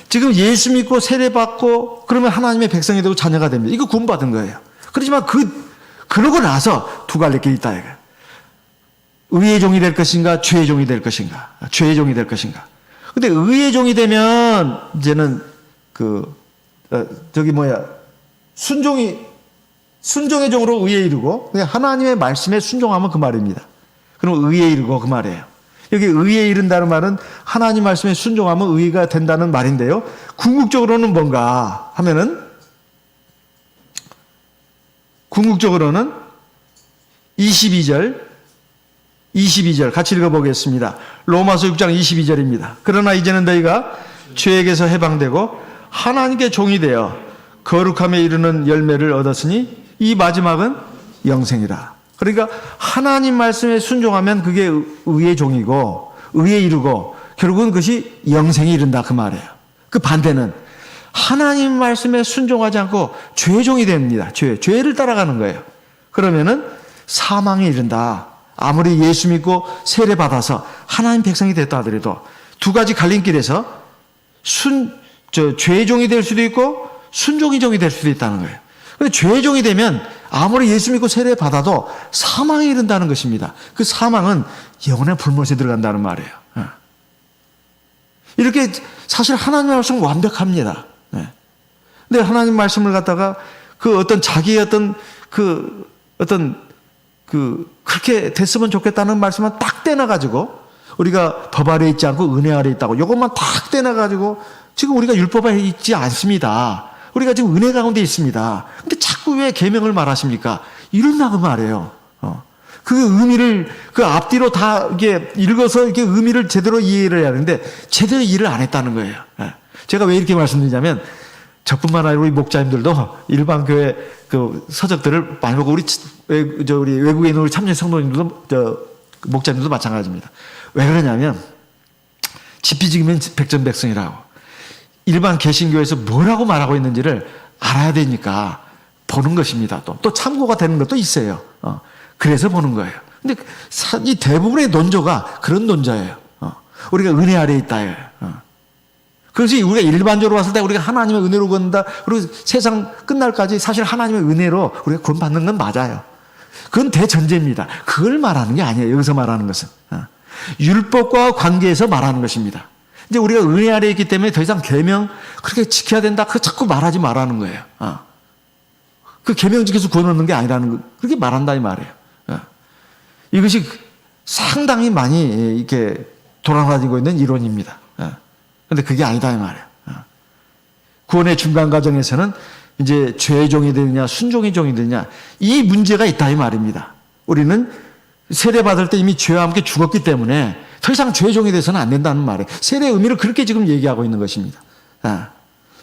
지금 예수 믿고 세례받고 그러면 하나님의 백성이 되고 자녀가 됩니다. 이거 구원받은 거예요. 그렇지만 그러고 나서 두 갈래 길이 있다 이거예요. 의의 종이 될 것인가, 죄의 종이 될 것인가, 죄의 종이 될 것인가. 근데 의의 종이 되면 이제는 순종의 종으로 의에 이르고, 그냥 하나님의 말씀에 순종하면 그 말입니다. 그럼 의에 이르고 그 말이에요. 여기 의에 이른다는 말은 하나님 말씀에 순종하면 의가 된다는 말인데요. 궁극적으로는 뭔가 하면은, 궁극적으로는 22절 같이 읽어보겠습니다. 로마서 6장 22절입니다. 그러나 이제는 너희가 죄에게서 해방되고 하나님께 종이 되어 거룩함에 이르는 열매를 얻었으니 이 마지막은 영생이라. 그러니까 하나님 말씀에 순종하면 그게 의의 종이고 의에 이르고 결국은 그것이 영생에 이른다 그 말이에요. 그 반대는 하나님 말씀에 순종하지 않고 죄의 종이 됩니다. 죄를 따라가는 거예요. 그러면은 사망에 이른다. 아무리 예수 믿고 세례 받아서 하나님 백성이 됐다 하더라도 두 가지 갈림길에서 죄의 종이 될 수도 있고 순종의 종이 될 수도 있다는 거예요. 근데 죄의 종이 되면 아무리 예수 믿고 세례 받아도 사망에 이른다는 것입니다. 그 사망은 영원의 불못에 들어간다는 말이에요. 이렇게 사실 하나님의 말씀은 완벽합니다. 근데 하나님 말씀을 갖다가 그 어떤 자기의 그렇게 됐으면 좋겠다는 말씀만 딱 떼놔가지고 우리가 법 아래 있지 않고 은혜 아래 있다고 이것만 딱 떼놔가지고 지금 우리가 율법 아래 있지 않습니다. 우리가 지금 은혜 가운데 있습니다. 근데 자꾸 왜 계명을 말하십니까? 이런다고 말해요. 그 의미를 그 앞뒤로 다 이게 읽어서 이게 의미를 제대로 이해를 해야 하는데 제대로 이해를 안 했다는 거예요. 제가 왜 이렇게 말씀드리냐면 저뿐만 아니라 우리 목자님들도 일반 교회 그 서적들을 많이 보고 우리 외국에 있는 우리 참여 성도님들도 목자님들도 마찬가지입니다. 왜 그러냐면 지피지기면 백전백승이라고 일반 개신교에서 뭐라고 말하고 있는지를 알아야 되니까 보는 것입니다. 또 참고가 되는 것도 있어요. 그래서 보는 거예요. 근데 이 대부분의 논조가 그런 논조예요. 우리가 은혜 아래에 있다예요. 그래서 우리가 일반적으로 봤을 때 우리가 하나님의 은혜로 걷는다. 그리고 세상 끝날까지 사실 하나님의 은혜로 우리가 구원받는 건 맞아요. 그건 대전제입니다. 그걸 말하는 게 아니에요. 여기서 말하는 것은. 율법과 관계에서 말하는 것입니다. 이제 우리가 은혜 아래에 있기 때문에 더 이상 계명 그렇게 지켜야 된다. 그거 자꾸 말하지 말라는 거예요. 그 계명 지켜서 구원 얻는 게 아니라는 거. 그렇게 말한다 이 말이에요. 이것이 상당히 많이 이렇게 돌아다니고 있는 이론입니다. 근데 그게 아니다 이 말이에요. 구원의 중간 과정에서는 이제 죄의 종이 되느냐 순종의 종이 되느냐 이 문제가 있다 이 말입니다. 우리는 세례 받을 때 이미 죄와 함께 죽었기 때문에 더 이상 죄의 종이 돼서는 안 된다는 말이에요. 세례의 의미를 그렇게 지금 얘기하고 있는 것입니다.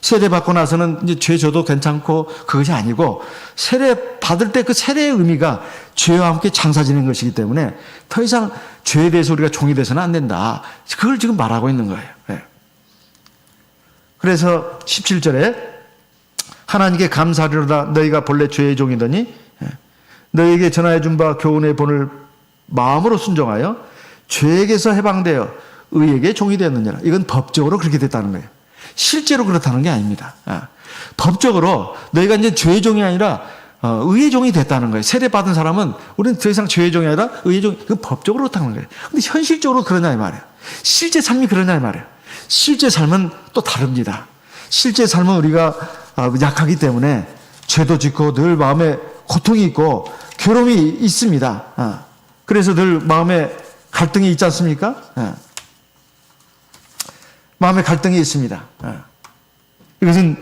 세례 받고 나서는 이제 죄 져도 괜찮고 그것이 아니고 세례 받을 때 그 세례의 의미가 죄와 함께 장사 지낸 것이기 때문에 더 이상 죄에 대해서 우리가 종이 돼서는 안 된다. 그걸 지금 말하고 있는 거예요. 그래서 17절에 하나님께 감사하리로다 너희가 본래 죄의 종이더니 너희에게 전하여 준 바 교훈의 본을 마음으로 순종하여 죄에게서 해방되어 의에게 종이 되었느니라. 이건 법적으로 그렇게 됐다는 거예요. 실제로 그렇다는 게 아닙니다. 법적으로 너희가 이제 죄의 종이 아니라 의의 종이 됐다는 거예요. 세례 받은 사람은 우리는 더 이상 죄의 종이 아니라 의의 종. 그건 법적으로 그렇다는 거예요. 근데 현실적으로 그러냐 이 말이에요. 실제 삶이 그러냐 이 말이에요. 실제 삶은 또 다릅니다. 실제 삶은 우리가 약하기 때문에 죄도 짓고 늘 마음에 고통이 있고 괴로움이 있습니다. 그래서 늘 마음에 갈등이 있지 않습니까? 마음에 갈등이 있습니다. 이것은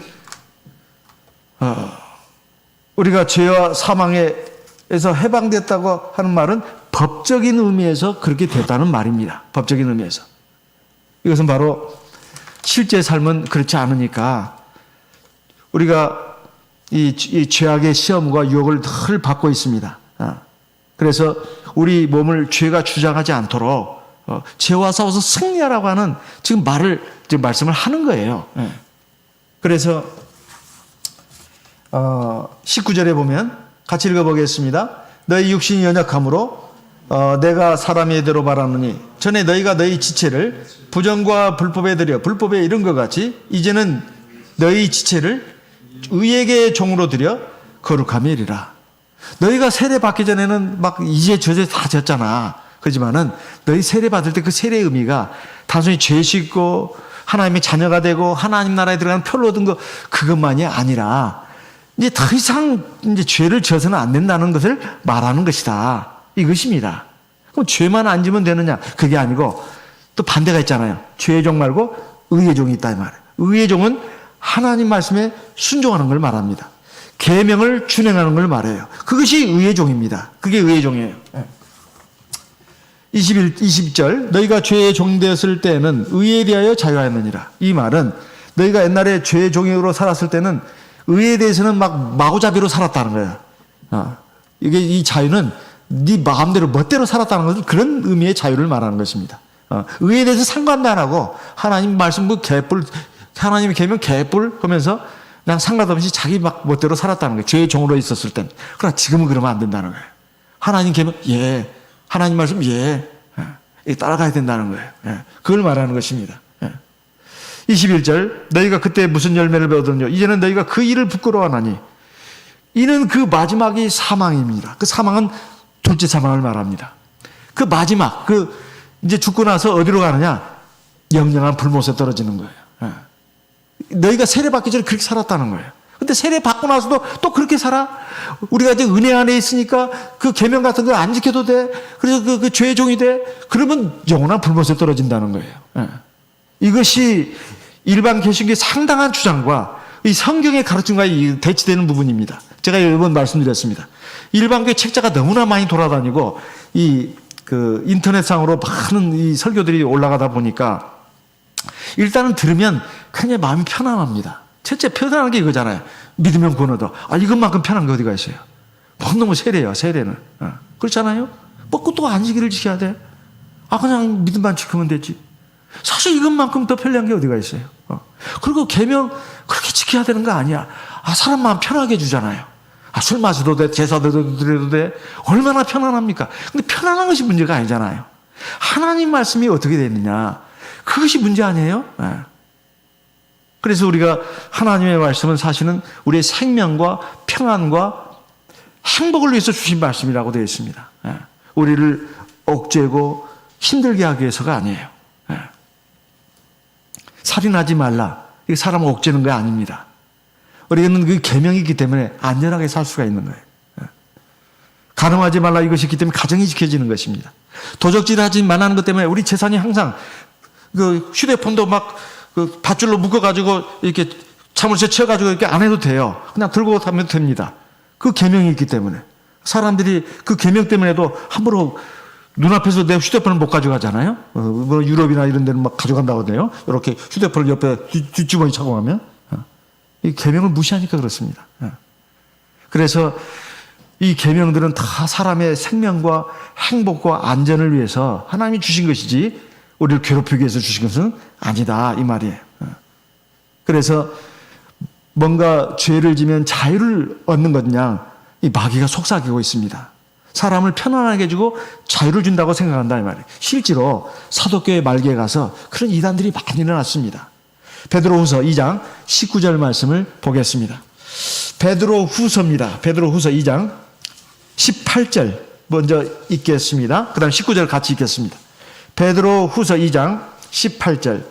우리가 죄와 사망에서 해방됐다고 하는 말은 법적인 의미에서 그렇게 됐다는 말입니다. 법적인 의미에서. 이것은 바로 실제 삶은 그렇지 않으니까 우리가 이 죄악의 시험과 유혹을 늘 받고 있습니다. 그래서 우리 몸을 죄가 주장하지 않도록 죄와 싸워서 승리하라고 하는 지금 말씀을 하는 거예요. 그래서 19절에 보면 같이 읽어보겠습니다. 너희 육신이 연약함으로 내가 사람의 예대로 말하노니 전에 너희가 너희 지체를 부정과 불법에 드려 불법에 이른 것 같이 이제는 너희 지체를 의에게 종으로 드려 거룩함이 이리라. 너희가 세례 받기 전에는 막 이제 저제 다 졌잖아. 그렇지만은 너희 세례 받을 때 그 세례의 의미가 단순히 죄 씻고 하나님의 자녀가 되고 하나님 나라에 들어가는 표를 얻은 거 그것만이 아니라 이제 더 이상 이제 죄를 져서는 안 된다는 것을 말하는 것이다. 이것입니다. 그럼 죄만 안 지면 되느냐? 그게 아니고 또 반대가 있잖아요. 죄의 종 말고 의의 종이 있다 이 말이에요. 의의 종은 하나님 말씀에 순종하는 걸 말합니다. 계명을 준행하는 걸 말해요. 그것이 의의 종입니다. 그게 의의 종이에요. 22절 너희가 죄의 종이 되었을 때에는 의에 대하여 자유하였느니라. 이 말은 너희가 옛날에 죄의 종으로 살았을 때는 의에 대해서는 막 마구잡이로 살았다는 거예요. 이게 이 자유는 네 마음대로 멋대로 살았다는 것은 그런 의미의 자유를 말하는 것입니다. 의에 대해서 상관도 안 하고 하나님 말씀 뭐 개뿔 하나님의 계명 개뿔 하면서 그냥 상관없이 자기 막 멋대로 살았다는 거예요. 죄의 종으로 있었을 땐. 그러나 지금은 그러면 안 된다는 거예요. 하나님 계명 예, 하나님 말씀 예, 따라가야 된다는 거예요. 그걸 말하는 것입니다. 21절 너희가 그때 무슨 열매를 배우더냐 이제는 너희가 그 일을 부끄러워하나니 이는 그 마지막이 사망입니다. 그 사망은 둘째 사망을 말합니다. 그 마지막 이제 죽고 나서 어디로 가느냐? 영영한 불못에 떨어지는 거예요. 너희가 세례 받기 전에 그렇게 살았다는 거예요. 근데 세례 받고 나서도 또 그렇게 살아? 우리가 이제 은혜 안에 있으니까 그 계명 같은 거 안 지켜도 돼. 그래서 그 죄의 종이 돼. 그러면 영원한 불못에 떨어진다는 거예요. 이것이 일반 개신교의 상당한 주장과 이 성경의 가르침과 대치되는 부분입니다. 제가 여러 번 말씀드렸습니다. 일반교회 책자가 너무나 많이 돌아다니고 그 인터넷상으로 많은 이 설교들이 올라가다 보니까 일단은 들으면 굉장히 마음이 편안합니다. 첫째 편안한 게 이거잖아요. 믿으면 구원하다. 이것만큼 편한 게 어디가 있어요? 너무 세례야, 세례는. 그렇잖아요? 뭐 또 안식일을 지켜야 돼? 그냥 믿음만 지키면 되지. 사실 이것만큼 더 편리한 게 어디가 있어요? 그리고 계명 그렇게 지켜야 되는 거 아니야. 사람 마음 편하게 해주잖아요. 술 마셔도 돼, 제사도 드려도 돼. 얼마나 편안합니까? 근데 편안한 것이 문제가 아니잖아요. 하나님 말씀이 어떻게 되느냐. 그것이 문제 아니에요? 그래서 우리가 하나님의 말씀은 사실은 우리의 생명과 평안과 행복을 위해서 주신 말씀이라고 되어 있습니다. 우리를 억제고 힘들게 하기 위해서가 아니에요. 살인하지 말라. 이게 사람을 억제는 게 아닙니다. 우리는 그 계명이 있기 때문에 안전하게 살 수가 있는 거예요. 가늠하지 말라 이것이 있기 때문에 가정이 지켜지는 것입니다. 도적질하지 말라는 것 때문에 우리 재산이 항상 그 휴대폰도 막 그 밧줄로 묶어가지고 이렇게 자물쇠 채워가지고 이렇게 안 해도 돼요. 그냥 들고 가면 됩니다. 그 계명이 있기 때문에 사람들이 그 계명 때문에도 함부로 눈앞에서 내 휴대폰을 못 가져가잖아요. 뭐 유럽이나 이런 데는 막 가져간다고 해요. 이렇게 휴대폰을 옆에 뒷주머니 차고 가면 이 계명을 무시하니까 그렇습니다. 그래서 이 계명들은 다 사람의 생명과 행복과 안전을 위해서 하나님이 주신 것이지 우리를 괴롭히기 위해서 주신 것은 아니다 이 말이에요. 그래서 뭔가 죄를 지면 자유를 얻는 것이냐 이 마귀가 속삭이고 있습니다. 사람을 편안하게 해주고 자유를 준다고 생각한다 이 말이에요. 실제로 사도교회 말기에 가서 그런 이단들이 많이 일어났습니다. 베드로후서 2장 19절 말씀을 보겠습니다. 베드로후서입니다. 베드로후서 2장 18절 먼저 읽겠습니다. 그 다음 19절 같이 읽겠습니다. 베드로후서 2장 18절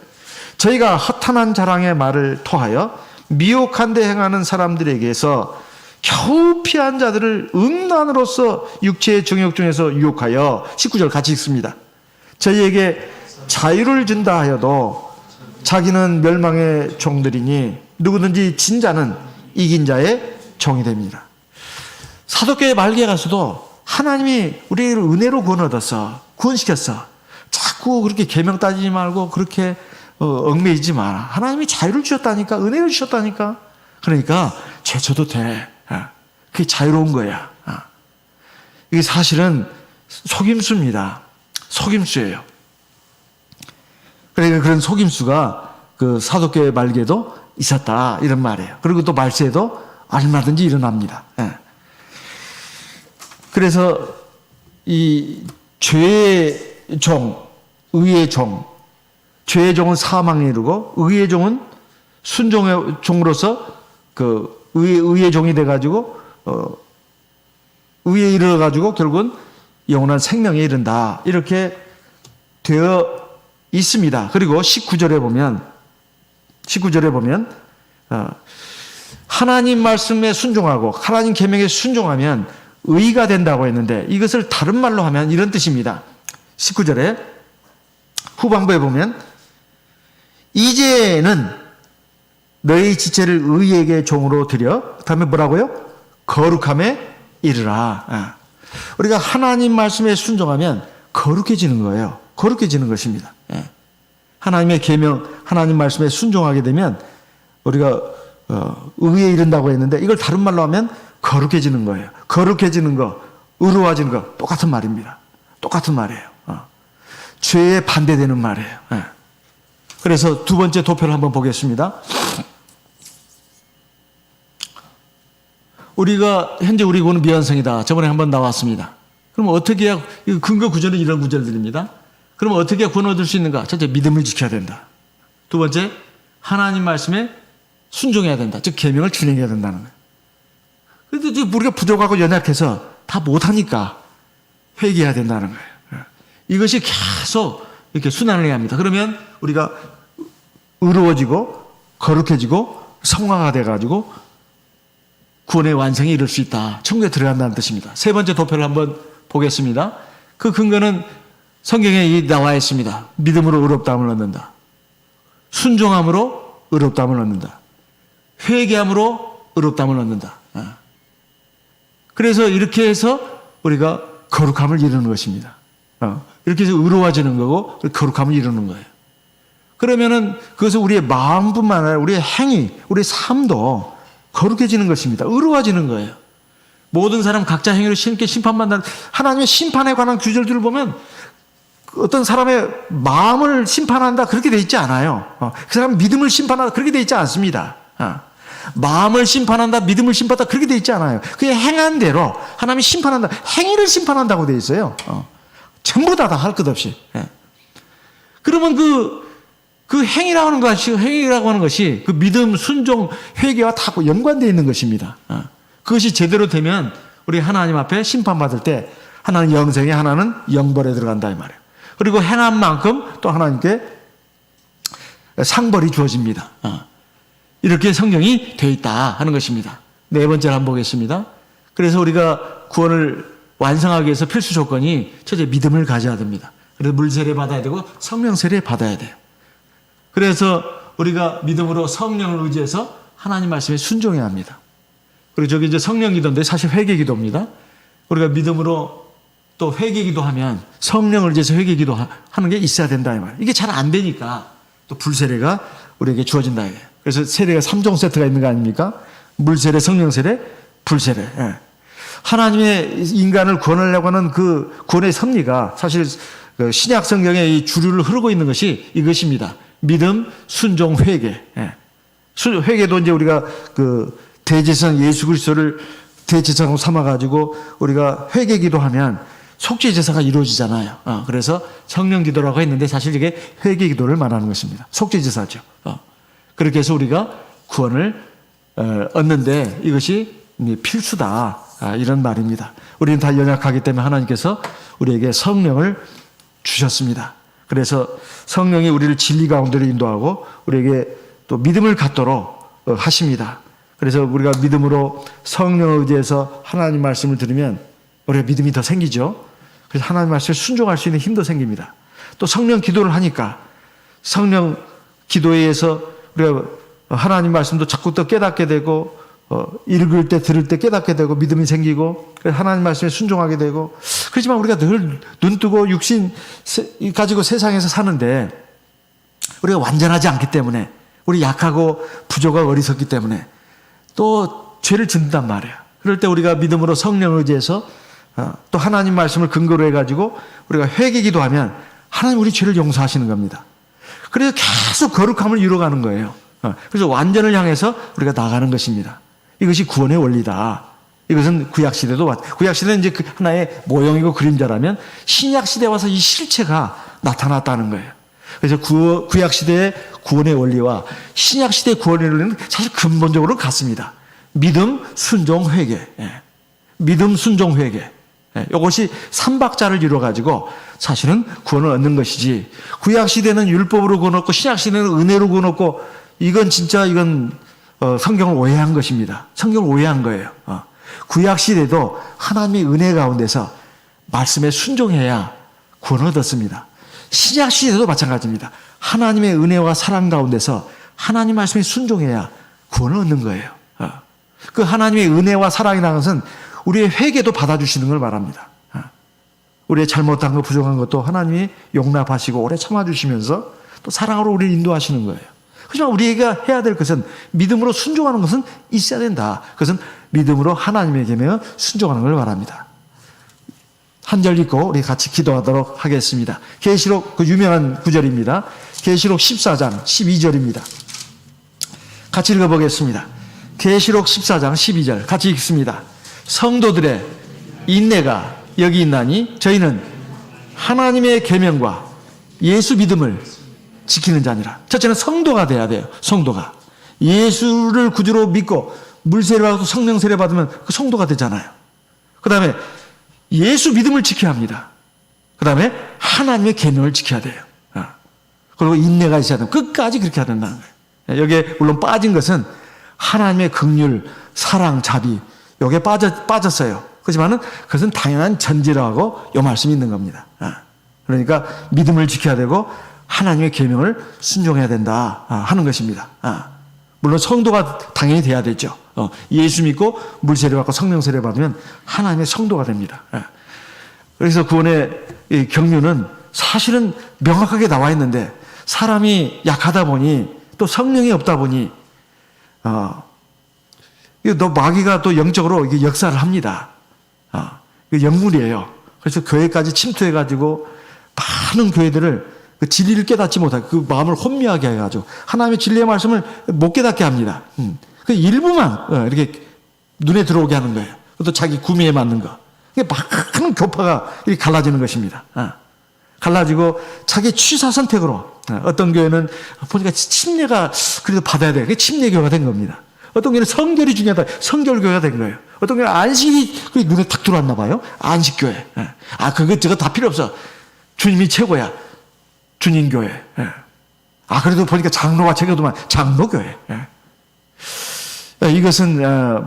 저희가 허탄한 자랑의 말을 토하여 미혹한 데 행하는 사람들에게서 겨우 피한 자들을 음란으로서 육체의 정욕 중에서 유혹하여 19절 같이 읽습니다. 저희에게 자유를 준다 하여도 자기는 멸망의 종들이니 누구든지 진 자는 이긴 자의 종이 됩니다. 사도교회 말기에 가서도 하나님이 우리를 은혜로 구원 얻었어. 구원시켰어. 자꾸 그렇게 계명 따지지 말고 그렇게 얽매이지 마라. 하나님이 자유를 주셨다니까. 은혜를 주셨다니까. 그러니까 죄 져도 돼. 그게 자유로운 거야. 이게 사실은 속임수입니다. 속임수예요. 그러니까 그런 속임수가 그 사도교회 말기에도 있었다 이런 말이에요. 그리고 또 말세에도 얼마든지 일어납니다. 그래서 이 죄의 종, 의의 종, 죄의 종은 사망에 이르고 의의 종은 순종의 종으로서 그 의의 종이 돼가지고 의에 이르러 가지고 결국은 영원한 생명에 이른다. 이렇게 되어 있습니다. 그리고 19절에 보면 하나님 말씀에 순종하고 하나님 계명에 순종하면 의가 된다고 했는데 이것을 다른 말로 하면 이런 뜻입니다. 19절에 후반부에 보면 이제는 너희 지체를 의에게 종으로 드려 그다음에 뭐라고요? 거룩함에 이르라. 우리가 하나님 말씀에 순종하면 거룩해지는 거예요. 거룩해지는 것입니다. 하나님의 계명, 하나님 말씀에 순종하게 되면 우리가 의에 이른다고 했는데 이걸 다른 말로 하면 거룩해지는 거예요. 거룩해지는 거, 의로워지는 거 똑같은 말입니다. 똑같은 말이에요. 죄에 반대되는 말이에요. 그래서 두 번째 도표를 한번 보겠습니다. 현재 우리 구원은 미완성이다. 저번에 한번 나왔습니다. 그럼 어떻게 해야, 근거 구절은 이런 구절들입니다. 그럼 어떻게 구원 얻을 수 있는가? 첫째, 믿음을 지켜야 된다. 두 번째, 하나님 말씀에 순종해야 된다. 즉, 계명을 준행해야 된다는 거예요. 그런데 우리가 부족하고 연약해서 다 못하니까 회개해야 된다는 거예요. 이것이 계속 이렇게 순환을 해야 합니다. 그러면 우리가 의로워지고 거룩해지고 성화가 돼가지고 구원의 완성에 이를 수 있다. 천국에 들어간다는 뜻입니다. 세 번째 도표를 한번 보겠습니다. 그 근거는 성경에 나와 있습니다. 믿음으로 의롭다함을 얻는다. 순종함으로 의롭다함을 얻는다. 회개함으로 의롭다함을 얻는다. 그래서 이렇게 해서 우리가 거룩함을 이루는 것입니다. 이렇게 해서 의로워지는 거고 거룩함을 이루는 거예요. 그러면은 그것은 우리의 마음뿐만 아니라 우리의 행위, 우리의 삶도 거룩해지는 것입니다. 의로워지는 거예요. 모든 사람 각자 행위로 신께 심판받는 하나님의 심판에 관한 규절들을 보면 어떤 사람의 마음을 심판한다 그렇게 돼 있지 않아요. 그 사람 믿음을 심판한다 그렇게 돼 있지 않습니다. 마음을 심판한다, 믿음을 심판한다 그렇게 돼 있지 않아요. 그의 행한 대로 하나님이 심판한다, 행위를 심판한다고 돼 있어요. 전부 다 할 것 없이. 그러면 그 행위라고 하는 것이 그 믿음, 순종, 회개와 다 연관되어 있는 것입니다. 그것이 제대로 되면 우리 하나님 앞에 심판받을 때 하나는 영생에 하나는 영벌에 들어간다 이 말이에요. 그리고 행한 만큼 또 하나님께 상벌이 주어집니다. 이렇게 성경이 되어 있다 하는 것입니다. 네 번째를 한번 보겠습니다. 그래서 우리가 구원을 완성하기 위해서 필수 조건이 첫째 믿음을 가져야 됩니다. 그래서 물 세례 받아야 되고 성령 세례 받아야 돼요. 그래서 우리가 믿음으로 성령을 의지해서 하나님 말씀에 순종해야 합니다. 그리고 저기 이제 성령 기도인데 사실 회개 기도입니다. 우리가 믿음으로 또 회개 기도하면 성령을 의지해서 회개 기도하는 게 있어야 된다 이 말. 이게 잘 안 되니까 또 불세례가 우리에게 주어진다 이거예요. 그래서 세례가 3종 세트가 있는 거 아닙니까? 물 세례, 성령 세례, 불세례. 하나님의 인간을 구원하려고 하는 그 구원의 섭리가 사실 신약 성경의 이 주류를 흐르고 있는 것이 이것입니다. 믿음, 순종, 회개. 회개도 이제 우리가 그 대제사장 예수 그리스도를 대제사장으로 삼아가지고 우리가 회개 기도하면 속죄 제사가 이루어지잖아요. 그래서 성령 기도라고 했는데 사실 이게 회개 기도를 말하는 것입니다. 속죄 제사죠. 그렇게 해서 우리가 구원을 얻는데 이것이 필수다. 이런 말입니다. 우리는 다 연약하기 때문에 하나님께서 우리에게 성령을 주셨습니다. 그래서 성령이 우리를 진리 가운데로 인도하고 우리에게 또 믿음을 갖도록 하십니다. 그래서 우리가 믿음으로 성령을 의지해서 하나님 말씀을 들으면 우리가 믿음이 더 생기죠. 그래서 하나님 말씀에 순종할 수 있는 힘도 생깁니다. 또 성령 기도를 하니까 성령 기도에 의해서 우리가 하나님 말씀도 자꾸 더 깨닫게 되고 읽을 때 들을 때 깨닫게 되고 믿음이 생기고 하나님 말씀에 순종하게 되고 그렇지만 우리가 늘 눈뜨고 육신 가지고 세상에서 사는데 우리가 완전하지 않기 때문에 우리 약하고 부족하고 어리석기 때문에 또 죄를 짓는단 말이에요. 그럴 때 우리가 믿음으로 성령을 의지해서 또 하나님 말씀을 근거로 해가지고 우리가 회개기도 하면 하나님 우리 죄를 용서하시는 겁니다. 그래서 계속 거룩함을 이루어가는 거예요. 그래서 완전을 향해서 우리가 나가는 것입니다. 이것이 구원의 원리다. 이것은 구약시대도 구약시대는 이제 하나의 모형이고 그림자라면 신약시대에 와서 이 실체가 나타났다는 거예요. 그래서 구약시대의 구원의 원리와 신약시대의 구원의 원리는 사실 근본적으로 같습니다. 믿음, 순종, 회개. 믿음, 순종, 회개. 이것이 삼박자를 이루어가지고 사실은 구원을 얻는 것이지, 구약시대는 율법으로 구원 얻고 신약시대는 은혜로 구원 얻고, 이건 성경을 오해한 것입니다. 성경을 오해한 거예요. 구약시대도 하나님의 은혜 가운데서 말씀에 순종해야 구원을 얻었습니다. 신약시대도 마찬가지입니다. 하나님의 은혜와 사랑 가운데서 하나님 말씀에 순종해야 구원을 얻는 거예요. 그 하나님의 은혜와 사랑이라는 것은 우리의 회개도 받아주시는 걸 말합니다. 우리의 잘못한 것, 부족한 것도 하나님이 용납하시고 오래 참아주시면서 또 사랑으로 우리를 인도하시는 거예요. 하지만 우리가 해야 될 것은 믿음으로 순종하는 것은 있어야 된다. 그것은 믿음으로 하나님의 계명에 순종하는 걸 말합니다. 한 절 읽고 우리 같이 기도하도록 하겠습니다. 계시록 그 유명한 구절입니다. 계시록 14장 12절입니다. 같이 읽어보겠습니다. 계시록 14장 12절 같이 읽습니다. 성도들의 인내가 여기 있나니 저희는 하나님의 계명과 예수 믿음을 지키는 자니라. 첫째는 성도가 돼야 돼요. 성도가. 예수를 구주로 믿고 물세례 받고 성령 세례 받으면 그 성도가 되잖아요. 그 다음에 예수 믿음을 지켜야 합니다. 그 다음에 하나님의 계명을 지켜야 돼요. 그리고 인내가 있어야 돼요. 끝까지 그렇게 해야 된다는 거예요. 여기에 물론 빠진 것은 하나님의 긍휼, 사랑, 자비, 여기에 빠졌어요. 그렇지만은 그것은 당연한 전제라고 이 말씀이 있는 겁니다. 그러니까 믿음을 지켜야 되고 하나님의 계명을 순종해야 된다 하는 것입니다. 물론 성도가 당연히 돼야 되죠. 예수 믿고 물세례 받고 성령 세례 받으면 하나님의 성도가 됩니다. 그래서 구원의 경륜은 사실은 명확하게 나와 있는데 사람이 약하다 보니 또 성령이 없다 보니 또 마귀가 또 영적으로 역사를 합니다. 영물이에요. 그래서 교회까지 침투해가지고 많은 교회들을 그 진리를 깨닫지 못하게 그 마음을 혼미하게 해가지고 하나님의 진리의 말씀을 못 깨닫게 합니다. 그 일부만 이렇게 눈에 들어오게 하는 거예요. 또 자기 구미에 맞는 거. 이게 많은 교파가 이렇게 갈라지는 것입니다. 갈라지고 자기 취사 선택으로 어떤 교회는 보니까 침례가 그래도 받아야 돼요. 그게 침례교회가 된 겁니다. 어떤 교회는 성결이 중요하다. 성결교회가 된 거예요. 어떤 교회는 안식이 눈에 탁 들어왔나 봐요. 안식교회. 그거 다 필요 없어. 주님이 최고야. 주님교회. 그래도 보니까 장로가 최고더만 장로교회. 이것은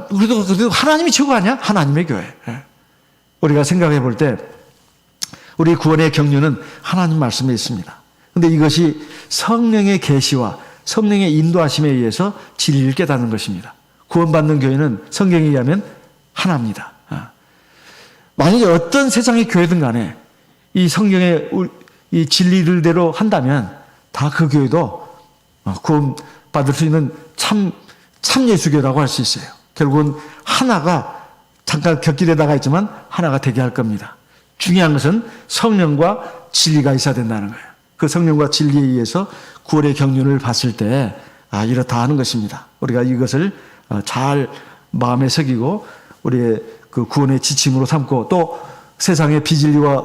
그래도 하나님이 최고 아니야? 하나님의 교회. 우리가 생각해 볼 때 우리 구원의 경륜은 하나님 말씀에 있습니다. 그런데 이것이 성령의 계시와 성령의 인도하심에 의해서 진리를 깨닫는 것입니다. 구원받는 교회는 성경에 의하면 하나입니다. 만약에 어떤 세상의 교회든 간에 이 성경의 이 진리들대로 한다면 다 그 교회도 구원받을 수 있는 참 예수교라고 할 수 있어요. 결국은 하나가 잠깐 곁길에 나가 있지만 하나가 되게 할 겁니다. 중요한 것은 성령과 진리가 있어야 된다는 거예요. 그 성령과 진리에 의해서 구원의 경륜을 봤을 때 이렇다 하는 것입니다. 우리가 이것을 잘 마음에 새기고 우리의 그 구원의 지침으로 삼고 또 세상의 비진리와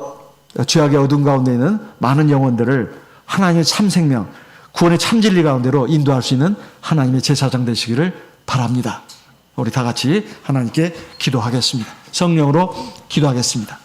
죄악의 어둠 가운데 있는 많은 영혼들을 하나님의 참 생명, 구원의 참 진리 가운데로 인도할 수 있는 하나님의 제사장 되시기를 바랍니다. 우리 다 같이 하나님께 기도하겠습니다. 성령으로 기도하겠습니다.